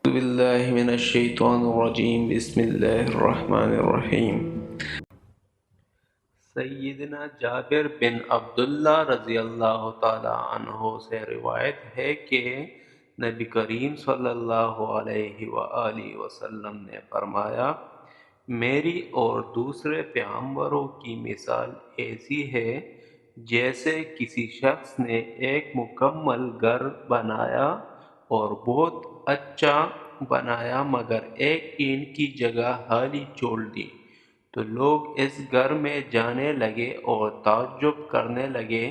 أعوذ بالله من الشيطان الرجيم بسم الله الرحمن الرحیم۔ سیدنا جابر بن عبداللہ رضی اللہ تعالی عنہ سے روایت ہے کہ نبی کریم صلی اللہ علیہ وآلہ وسلم نے فرمایا، میری اور دوسرے پیغمبروں کی مثال ایسی ہے جیسے کسی شخص نے ایک مکمل گھر بنایا اور بہت اچھا بنایا مگر ایک اینٹ کی جگہ خالی چھوڑ دی، تو لوگ اس گھر میں جانے لگے اور تعجب کرنے لگے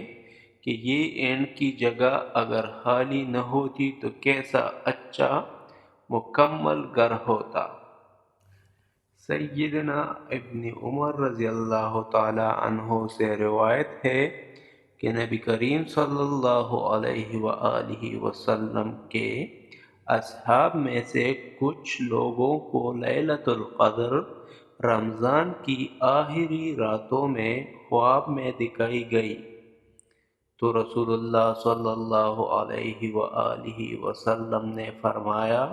کہ یہ اینٹ کی جگہ اگر خالی نہ ہوتی تو کیسا اچھا مکمل گھر ہوتا۔ سیدنا ابن عمر رضی اللہ تعالی عنہ سے روایت ہے کہ نبی کریم صلی اللہ علیہ وآلہ وسلم کے اصحاب میں سے کچھ لوگوں کو لیلۃ القدر رمضان کی آخری راتوں میں خواب میں دکھائی گئی، تو رسول اللہ صلی اللہ علیہ وآلہ وسلم نے فرمایا،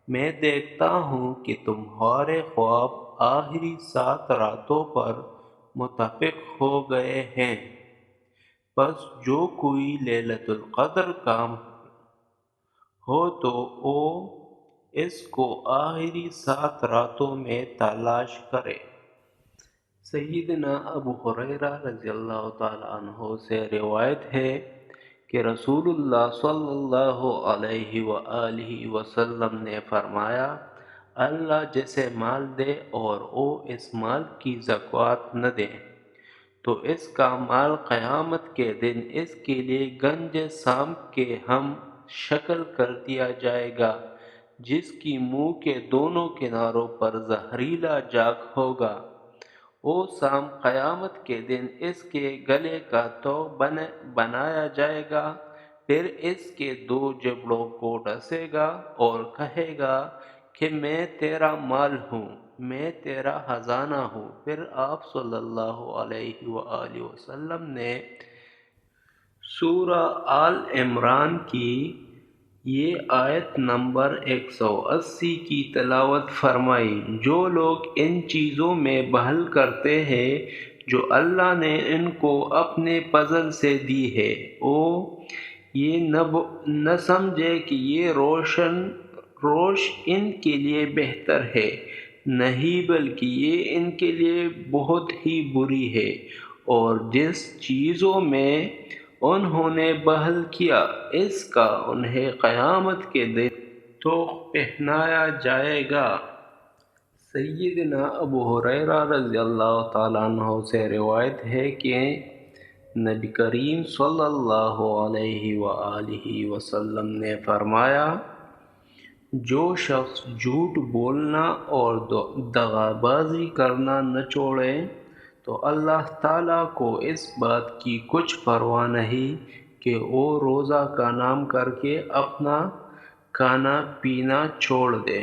میں دیکھتا ہوں کہ تمہارے خواب آخری 7 راتوں پر متفق ہو گئے ہیں، پس جو کوئی لیلۃ القدر کا ہو تو وہ اس کو آخری 7 راتوں میں تلاش کرے۔ سیدنا ابو ہریرہ رضی اللہ تعالی عنہ سے روایت ہے کہ رسول اللہ صلی اللہ علیہ وآلہ وسلم نے فرمایا، اللہ جسے مال دے اور وہ اس مال کی زکوٰۃ نہ دے تو اس کا مال قیامت کے دن اس کے لیے گنج سام کے ہم شکل کر دیا جائے گا، جس کی منہ کے دونوں کناروں پر زہریلا جاگ ہوگا۔ وہ سام قیامت کے دن اس کے گلے کا تو بنایا جائے گا، پھر اس کے 2 جبڑوں کو ڈسے گا اور کہے گا کہ میں تیرا مال ہوں، میں تیرا خزانہ ہوں۔ پھر آپ صلی اللہ علیہ وآلہ وسلم نے سورہ آل عمران کی یہ آیت نمبر 180 کی تلاوت فرمائی، جو لوگ ان چیزوں میں بخل کرتے ہیں جو اللہ نے ان کو اپنے فضل سے دی ہے، وہ یہ نہ سمجھے کہ یہ روش ان کے لیے بہتر ہے، نہیں بلکہ یہ ان کے لیے بہت ہی بری ہے، اور جس چیزوں میں انہوں نے بخل کیا اس کا انہیں قیامت کے دن طوق پہنایا جائے گا۔ سیدنا ابو ہریرہ رضی اللہ تعالیٰ عنہ سے روایت ہے کہ نبی کریم صلی اللہ علیہ وآلہ وسلم نے فرمایا، جو شخص جھوٹ بولنا اور دغا بازی کرنا نہ چھوڑے تو اللہ تعالیٰ کو اس بات کی کچھ پرواہ نہیں کہ وہ روزہ کا نام کر کے اپنا کھانا پینا چھوڑ دے۔